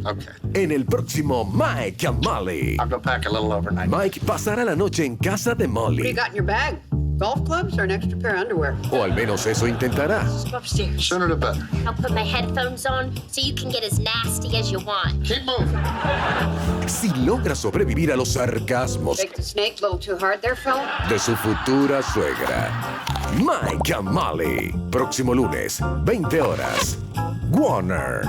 Okay. En el próximo Mike and Molly. I'll go pack a little overnight. Mike pasará la noche en casa de What do you Molly. got in your bag? Golf clubs or an extra pair of underwear? O al menos eso intentará. Go upstairs. Sooner the better. I'll put my headphones on so you can get as nasty as you want. Keep moving. Si logra sobrevivir a los sarcasmos Take the snake a little too hard there, fella? de su futura suegra. Mike and Molly. Próximo lunes, 20 horas. Warner.